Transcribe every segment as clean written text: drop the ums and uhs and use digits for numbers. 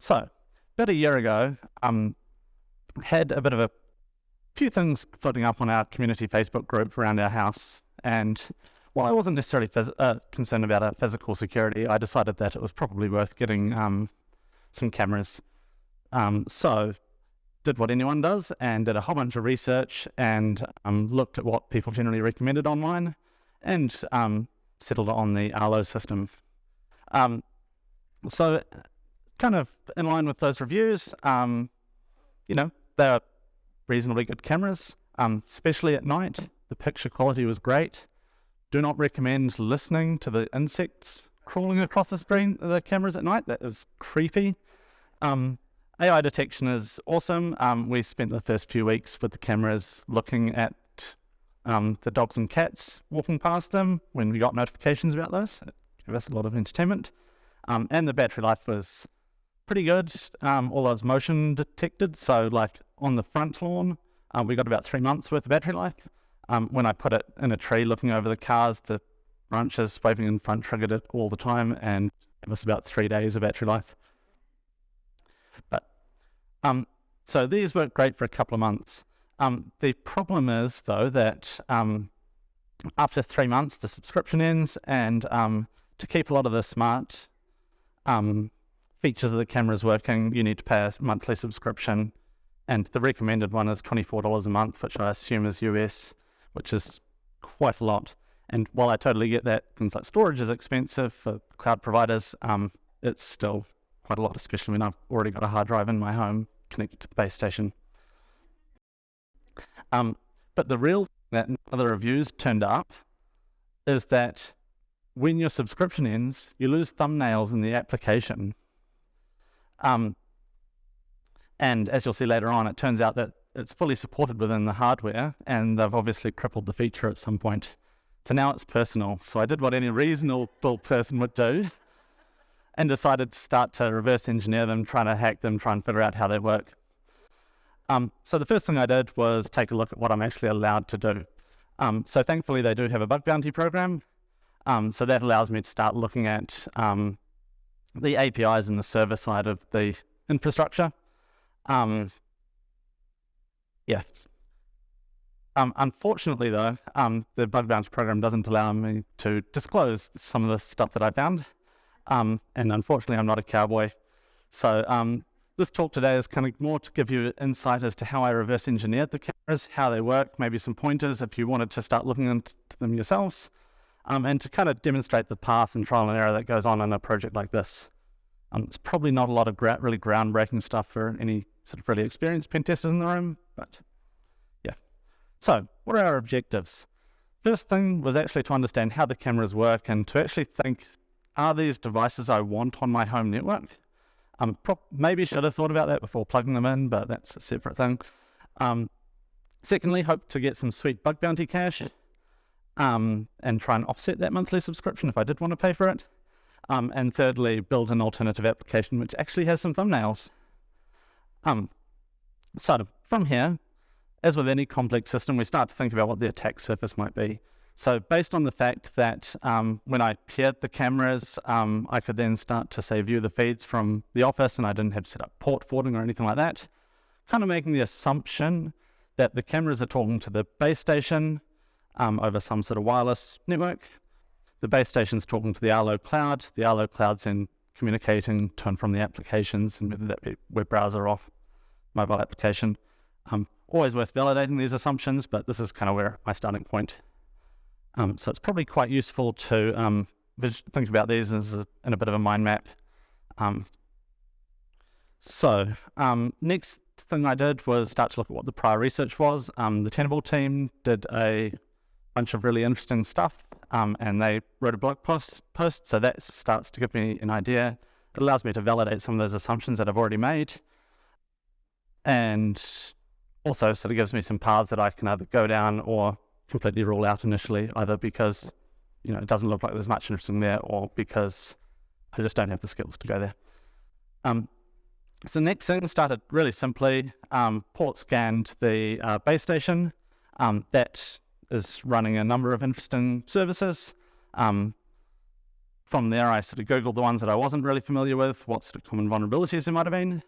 So, about a year ago, had a bit of a few things floating up on our community Facebook group around our house, and while I wasn't necessarily concerned about our physical security, I decided that it was probably worth getting some cameras. So, did what anyone does and did a whole bunch of research and looked at what people generally recommended online and settled on the Arlo system. So, kind of in line with those reviews, they're reasonably good cameras, especially at night. The picture quality was great. Do not recommend listening to the insects crawling across the screen of the cameras at night. That is creepy. AI detection is awesome. We spent the first few weeks with the cameras looking at the dogs and cats walking past them when we got notifications about those. It gave us a lot of entertainment. And the battery life was pretty good. All those motion detected. So like on the front lawn, we got about 3 months worth of battery life. When I put it in a tree looking over the cars, the branches waving in front triggered it all the time and it was about 3 days of battery life. But so these work great for a couple of months. The problem is though that after 3 months the subscription ends, and to keep a lot of the smart features of the cameras working, you need to pay a monthly subscription, and the recommended one is $24 a month, which I assume is US, which is quite a lot. And while I totally get that things like storage is expensive for cloud providers, it's still quite a lot, especially when I've already got a hard drive in my home connected to the base station. But the real thing that other reviews turned up is that when your subscription ends, you lose thumbnails in the application. And as you'll see later on, it turns out that it's fully supported within the hardware, and they've obviously crippled the feature at some point. So now it's personal. So I did what any reasonable person would do and decided to start to reverse engineer them, trying to hack them, try and figure out how they work. So the first thing I did was take a look at what I'm actually allowed to do. So thankfully they do have a bug bounty program. So that allows me to start looking at the APIs and the server side of the infrastructure. Unfortunately though, the bug bounty program doesn't allow me to disclose some of the stuff that I found. And unfortunately I'm not a cowboy. So this talk today is kind of more to give you insight as to how I reverse engineered the cameras, how they work, maybe some pointers if you wanted to start looking into them yourselves, and to kind of demonstrate the path and trial and error that goes on in a project like this. It's probably not a lot of really groundbreaking stuff for any sort of really experienced pen testers in the room, but yeah. So what are our objectives? First thing was actually to understand how the cameras work and to actually think, are these devices I want on my home network? Maybe should have thought about that before plugging them in, but that's a separate thing. Secondly, hope to get some sweet bug bounty cash and try and offset that monthly subscription if I did want to pay for it. And thirdly, build an alternative application which actually has some thumbnails. So from here, as with any complex system, we start to think about what the attack surface might be. So based on the fact that when I paired the cameras, I could then start to, say, view the feeds from the office, and I didn't have to set up port forwarding or anything like that, kind of making the assumption that the cameras are talking to the base station over some sort of wireless network. The base station's talking to the Arlo cloud. The Arlo cloud's then communicating to and from the applications, and whether that be web browser or mobile application. Always worth validating these assumptions, but this is kind of where my starting point. So it's probably quite useful to think about these as in a bit of a mind map. Next thing I did was start to look at what the prior research was. The Tenable team did a bunch of really interesting stuff, and they wrote a blog post, so that starts to give me an idea. It allows me to validate some of those assumptions that I've already made, and also sort of gives me some paths that I can either go down or completely rule out initially, either because it doesn't look like there's much interesting there, or because I just don't have the skills to go there. So next thing started really simply. Port scanned the base station. That is running a number of interesting services. From there, I sort of Googled the ones that I wasn't really familiar with, what sort of common vulnerabilities there might have been.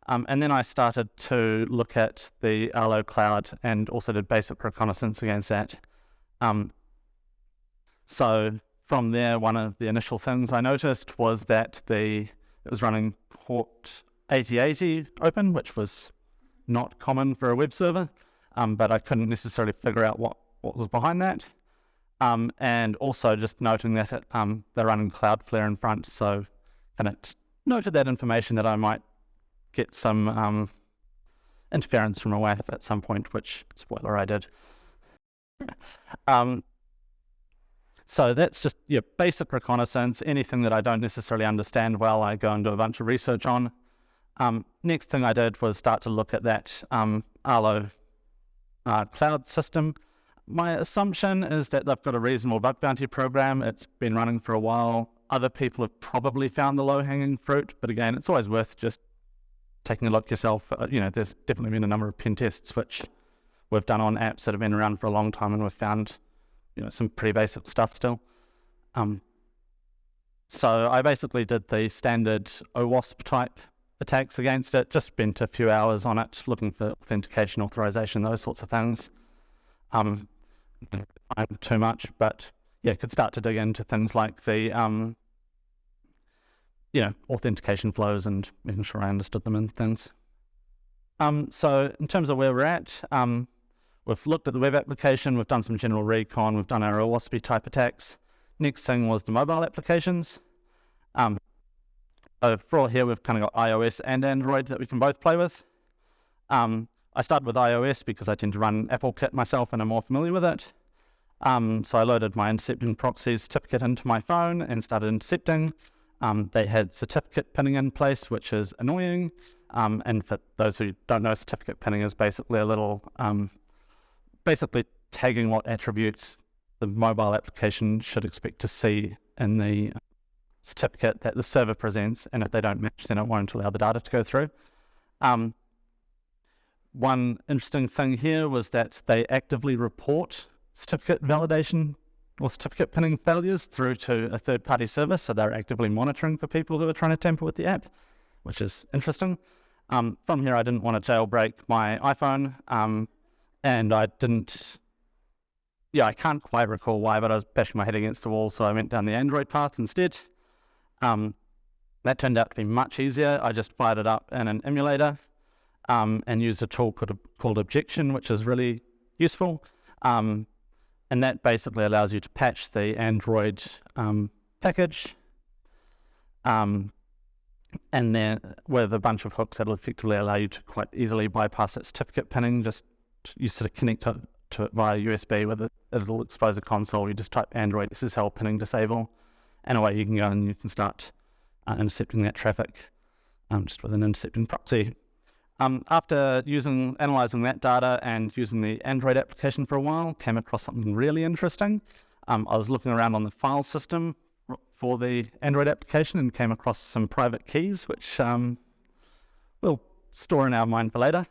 And then I started to look at the Arlo cloud and also did basic reconnaissance against that. So from there, one of the initial things I noticed was that it was running port 8080 open, which was not common for a web server, but I couldn't necessarily figure out what was behind that. And also just noting that they're running Cloudflare in front, so kind of noted that information that I might get some interference from a WAF at some point, which, spoiler, I did. So that's just basic reconnaissance. Anything that I don't necessarily understand well, I go and do a bunch of research on. Next thing I did was start to look at that Arlo cloud system. My assumption is that they've got a reasonable bug bounty program. It's been running for a while. Other people have probably found the low-hanging fruit, but again, it's always worth just taking a look yourself. There's definitely been a number of pen tests which we've done on apps that have been around for a long time, and we've found some pretty basic stuff still. So I basically did the standard OWASP type attacks against it, just spent a few hours on it looking for authentication, authorization, those sorts of things. Not too much, but could start to dig into things like the authentication flows and making sure I understood them and things. So in terms of where we're at, we've looked at the web application, we've done some general recon, we've done our OWASP type attacks. Next thing was the mobile applications. So for all here, we've kind of got iOS and Android that we can both play with. I started with iOS because I tend to run AppleKit myself and I'm more familiar with it. So I loaded my intercepting proxy certificate into my phone and started intercepting. They had certificate pinning in place, which is annoying. And for those who don't know, certificate pinning is basically a little, basically tagging what attributes the mobile application should expect to see in the certificate that the server presents, and if they don't match, then it won't allow the data to go through. One interesting thing here was that they actively report certificate validation or certificate pinning failures through to a third-party service, so they're actively monitoring for people who are trying to tamper with the app, which is interesting. From here, I didn't want to jailbreak my iPhone, and I didn't... I can't quite recall why, but I was bashing my head against the wall, so I went down the Android path instead. That turned out to be much easier. I just fired it up in an emulator and used a tool called Objection, which is really useful. And that basically allows you to patch the Android package. And then with a bunch of hooks that'll effectively allow you to quite easily bypass that certificate pinning. Just you sort of connect to it via USB, it'll expose a console. You just type Android SSL pinning disable, and away you can go and you can start intercepting that traffic just with an intercepting proxy. After analyzing that data and using the Android application for a while, came across something really interesting. I was looking around on the file system for the Android application and came across some private keys, which we'll store in our mind for later.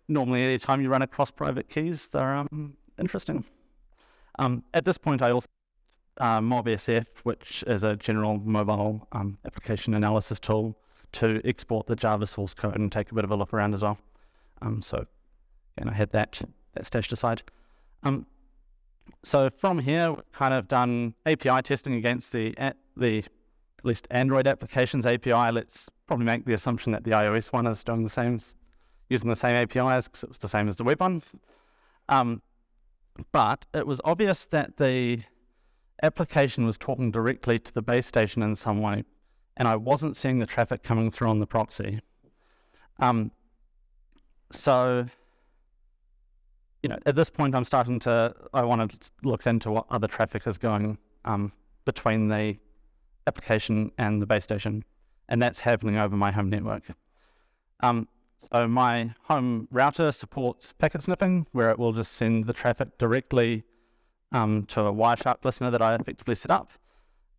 Normally, any time you run across private keys, they're interesting. At this point, I also MobSF, which is a general mobile application analysis tool to export the Java source code and take a bit of a look around as well. So I had that stashed aside. So from here, we've kind of done API testing against the at least Android applications API. Let's probably make the assumption that the iOS one is doing the same, using the same APIs because it was the same as the web one. But it was obvious that the application was talking directly to the base station in some way, and I wasn't seeing the traffic coming through on the proxy. So, at this point, I want to look into what other traffic is going between the application and the base station, and that's happening over my home network. So my home router supports packet sniffing, where it will just send the traffic directly to a Wireshark listener that I effectively set up.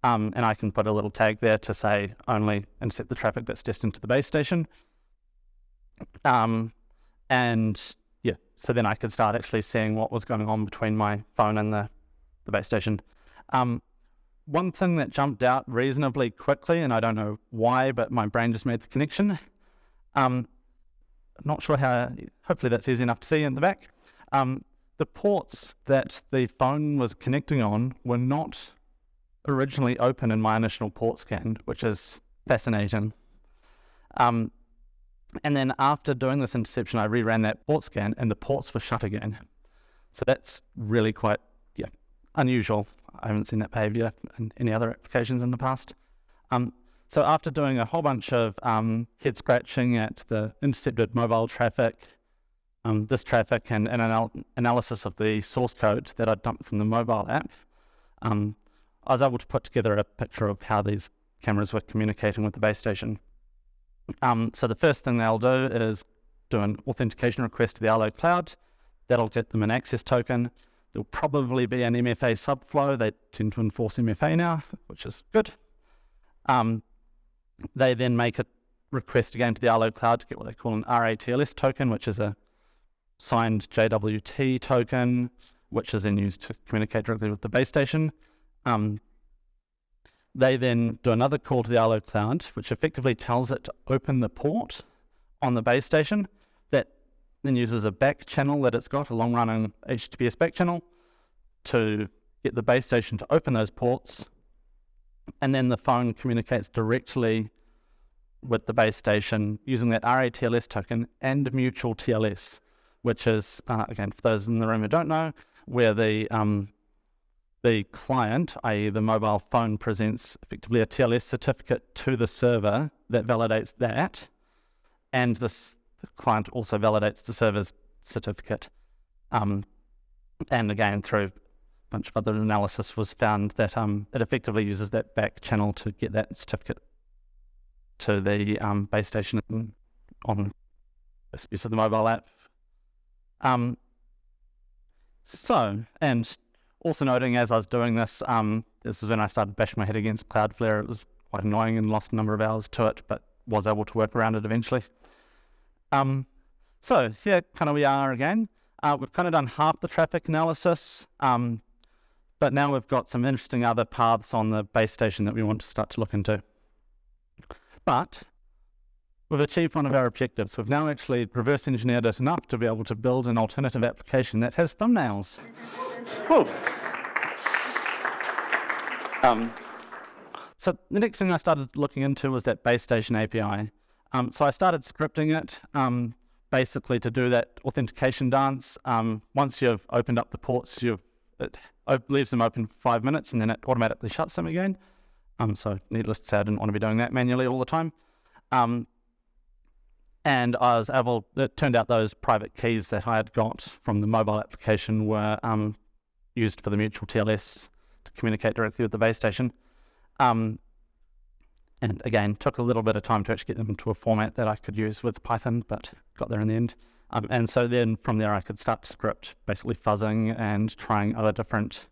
And I can put a little tag there to say only intercept the traffic that's destined to the base station. So then I could start actually seeing what was going on between my phone and the base station. one thing that jumped out reasonably quickly, and I don't know why, but my brain just made the connection. Not sure how, hopefully that's easy enough to see in the back. The ports that the phone was connecting on were not originally open in my initial port scan, which is fascinating. And then after doing this interception, I reran that port scan and the ports were shut again. So that's really quite unusual. I haven't seen that behavior in any other applications in the past. So after doing a whole bunch of head scratching at the intercepted mobile traffic, this traffic and an analysis of the source code that I dumped from the mobile app, I was able to put together a picture of how these cameras were communicating with the base station. So the first thing they'll do is do an authentication request to the Arlo cloud. That'll get them an access token. There'll probably be an MFA subflow. They tend to enforce MFA now, which is good. They then make a request again to the Arlo cloud to get what they call an RATLS token, which is a signed JWT token, which is then used to communicate directly with the base station. They then do another call to the Arlo cloud, which effectively tells it to open the port on the base station. That then uses a back channel that it's got, a long-running HTTPS back channel, to get the base station to open those ports. And then the phone communicates directly with the base station using that RATLS token and mutual TLS, which is, again, for those in the room who don't know, where the client, i.e. the mobile phone, presents effectively a TLS certificate to the server that validates that, and the client also validates the server's certificate. And again, through a bunch of other analysis, was found that it effectively uses that back channel to get that certificate to the base station on this use of the mobile app. And also noting, as I was doing this, this was when I started bashing my head against Cloudflare. It was quite annoying and lost a number of hours to it, but was able to work around it eventually. So here kind of we are again. We've kind of done half the traffic analysis, but now we've got some interesting other paths on the base station that we want to start to look into. But we've achieved one of our objectives. We've now actually reverse engineered it enough to be able to build an alternative application that has thumbnails. Cool. So the next thing I started looking into was that base station API. So I started scripting it basically to do that authentication dance. Once you've opened up the ports, it leaves them open for 5 minutes and then it automatically shuts them again. So needless to say, I didn't want to be doing that manually all the time. And I was able, it turned out those private keys that I had got from the mobile application were used for the mutual TLS to communicate directly with the base station. And again, took a little bit of time to actually get them into a format that I could use with Python, but got there in the end. And so then from there I could start to script basically fuzzing and trying other different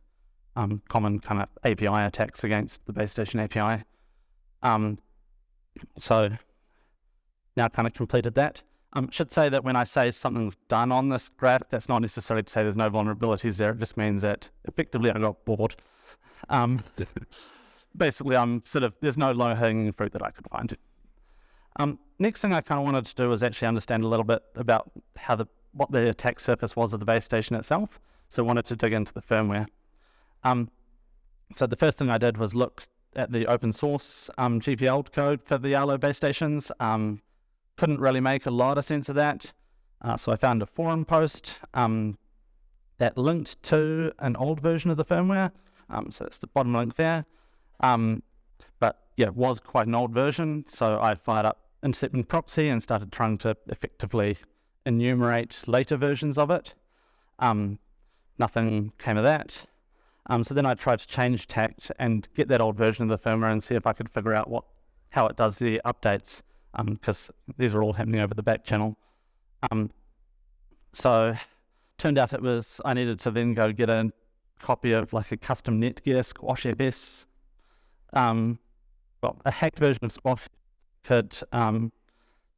common kind of API attacks against the base station API. So now kind of completed that. Should say that when I say something's done on this graph, that's not necessarily to say there's no vulnerabilities there. It just means that effectively I got bored. Basically, there's no low-hanging fruit that I could find. Next thing I kind of wanted to do was actually understand a little bit about what the attack surface was of the base station itself. So I wanted to dig into the firmware. So the first thing I did was look at the open source GPL code for the Arlo base stations. Couldn't really make a lot of sense of that. So I found a forum post that linked to an old version of the firmware. So that's the bottom link there. But yeah, it was quite an old version. So I fired up intercepting proxy and started trying to effectively enumerate later versions of it. Nothing came of that. So then I tried to change tact and get that old version of the firmware and see if I could figure out how it does the updates, because these are all happening over the back channel. So turned out I needed to then go get a copy of like a custom Netgear Squash FS. A hacked version of Squash could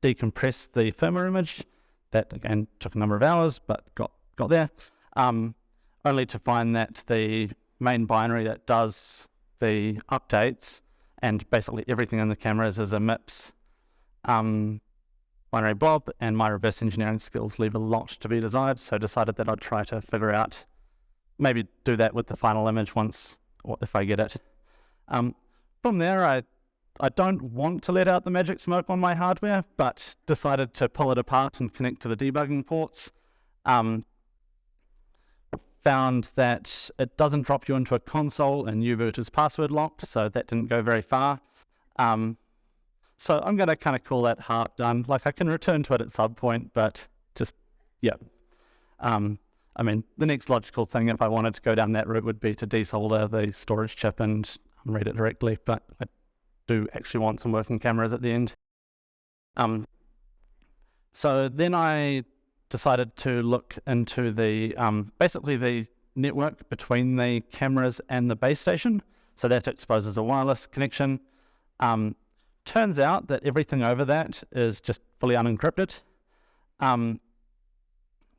decompress the firmware image. That again took a number of hours, but got there. Only to find that the main binary that does the updates, and basically everything in the cameras is a MIPS binary blob, and my reverse engineering skills leave a lot to be desired, so I decided that I'd try to figure out, maybe do that with the final image once, or if I get it. From there, I don't want to let out the magic smoke on my hardware, but decided to pull it apart and connect to the debugging ports. Found that it doesn't drop you into a console and U-boot is password locked, so that didn't go very far. So I'm going to kind of call that half done. Like, I can return to it at some point, but just, yeah. I mean, the next logical thing, if I wanted to go down that route, would be to desolder the storage chip and read it directly, but I do actually want some working cameras at the end. So then I decided to look into the, basically the network between the cameras and the base station. So that exposes a wireless connection. Turns out that everything over that is just fully unencrypted.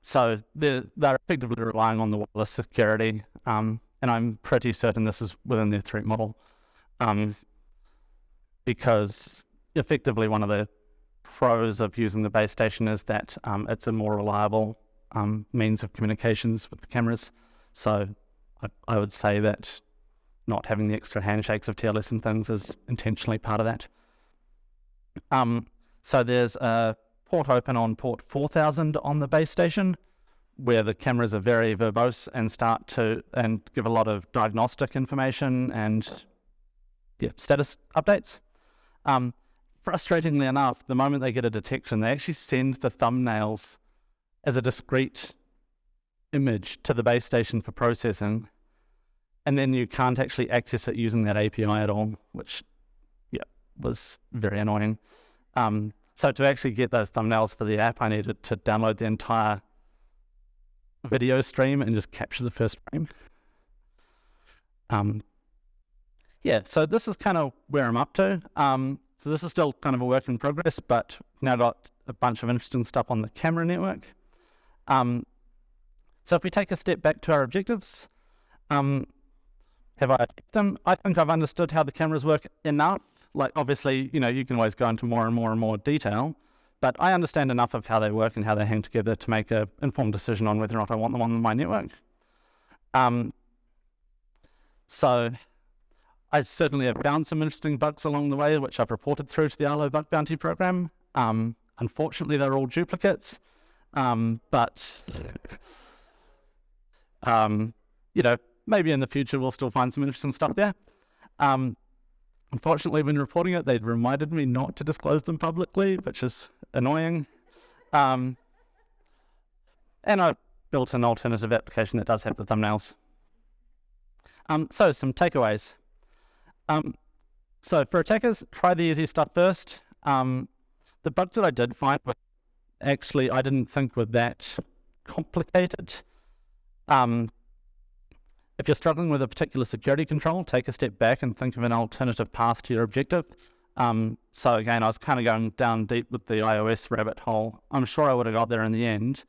So they're effectively relying on the wireless security, and I'm pretty certain this is within their threat model, because effectively one of the pros of using the base station is that it's a more reliable means of communications with the cameras. So I would say that not having the extra handshakes of TLS and things is intentionally part of that. So there's a port open on port 4000 on the base station, where the cameras are very verbose and start to give a lot of diagnostic information and status updates. Frustratingly enough, the moment they get a detection, they actually send the thumbnails as a discrete image to the base station for processing, and then you can't actually access it using that API at all, which was very annoying. So to actually get those thumbnails for the app, I needed to download the entire video stream and just capture the first frame. So this is kind of where I'm up to. So this is still kind of a work in progress, but now got a bunch of interesting stuff on the camera network. So if we take a step back to our objectives, have I achieved them? I think I've understood how the cameras work enough. Like, obviously, you can always go into more and more and more detail, but I understand enough of how they work and how they hang together to make an informed decision on whether or not I want them on my network. So I certainly have found some interesting bugs along the way, which I've reported through to the Arlo Bug Bounty program. Unfortunately, they're all duplicates, but maybe in the future we'll still find some interesting stuff there. Unfortunately, when reporting it, they'd reminded me not to disclose them publicly, which is annoying. And I've built an alternative application that does have the thumbnails. So some takeaways. So for attackers, try the easy stuff first. The bugs that I did find were actually, I didn't think were that complicated. If you're struggling with a particular security control, take a step back and think of an alternative path to your objective. So again, I was kind of going down deep with the iOS rabbit hole. I'm sure I would have got there in the end,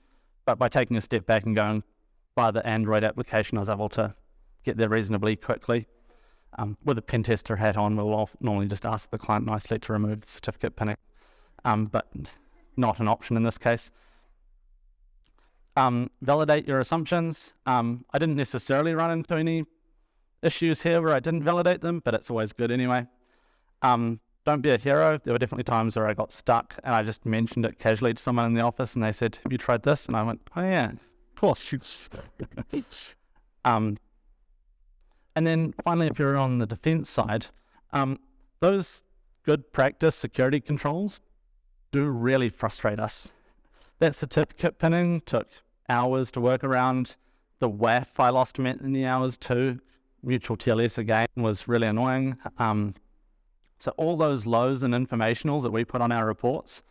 but by taking a step back and going by the Android application, I was able to get there reasonably quickly. With a pen tester hat on, we'll normally just ask the client nicely to remove the certificate pinning, but not an option in this case. Validate your assumptions. I didn't necessarily run into any issues here where I didn't validate them, but it's always good anyway. Don't be a hero. There were definitely times where I got stuck and I just mentioned it casually to someone in the office and they said, "Have you tried this?" And I went, "Oh yeah, of course." And then finally, if you're on the defense side, those good practice security controls do really frustrate us. That certificate pinning took hours to work around. The WAF, I lost many hours too. Mutual TLS again was really annoying. So all those lows and informationals that we put on our reports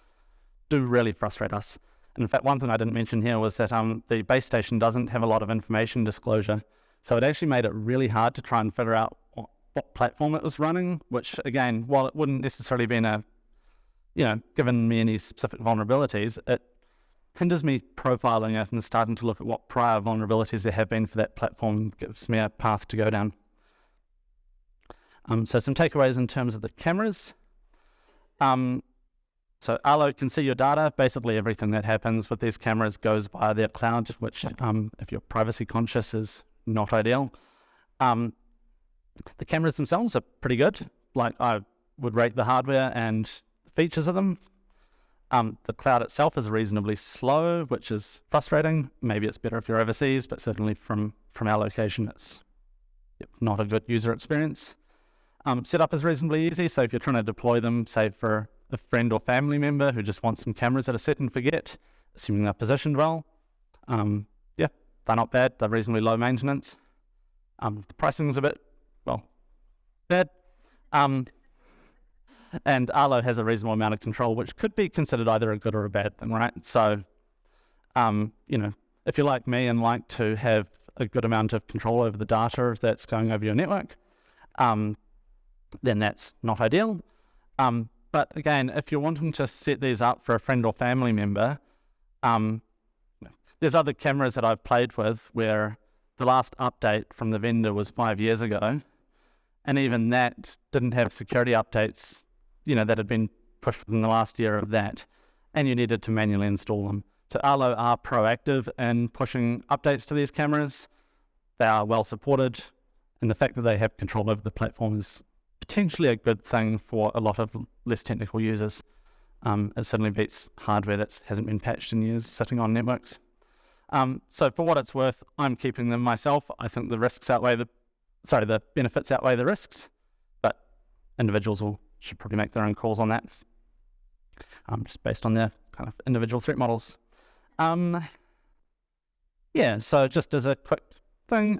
do really frustrate us. And in fact, one thing I didn't mention here was that the base station doesn't have a lot of information disclosure. So it actually made it really hard to try and figure out what platform it was running, which again, while it wouldn't necessarily been given me any specific vulnerabilities, it hinders me profiling it and starting to look at what prior vulnerabilities there have been for that platform gives me a path to go down. So some takeaways in terms of the cameras. So Arlo can see your data. Basically everything that happens with these cameras goes via their cloud, which if you're privacy conscious is not ideal. The cameras themselves are pretty good. Like, I would rate the hardware and features of them. The cloud itself is reasonably slow, which is frustrating. Maybe it's better if you're overseas, but certainly from our location, it's not a good user experience. Setup is reasonably easy, so if you're trying to deploy them, say for a friend or family member who just wants some cameras that are set and forget, assuming they're positioned well, they're not bad. They're reasonably low maintenance. The pricing is a bit, bad. And Arlo has a reasonable amount of control, which could be considered either a good or a bad thing, right? So, if you're like me and like to have a good amount of control over the data that's going over your network, then that's not ideal. But again, if you're wanting to set these up for a friend or family member, there's other cameras that I've played with where the last update from the vendor was 5 years ago, and even that didn't have security updates, that had been pushed in the last year of that, and you needed to manually install them. So Arlo are proactive in pushing updates to these cameras. They are well supported, and the fact that they have control over the platform is potentially a good thing for a lot of less technical users. It certainly beats hardware that hasn't been patched in years sitting on networks. So for what it's worth, I'm keeping them myself. I think the benefits outweigh the risks, but individuals should probably make their own calls on that, just based on their kind of individual threat models. So just as a quick thing,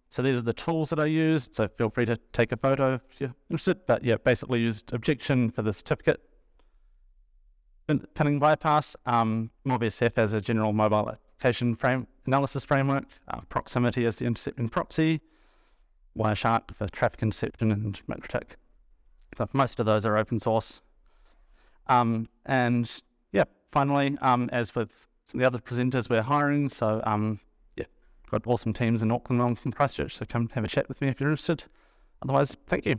so these are the tools that I used, so feel free to take a photo if you're interested, but basically used objection for the certificate pinning bypass, MobSF as a general mobile application analysis framework, proximity as the intercepting proxy, Wireshark for traffic interception and MikroTik. So most of those are open source. Finally, as with some of the other presenters, we're hiring, so got awesome teams in Auckland and Christchurch, so come have a chat with me if you're interested. Otherwise, thank you.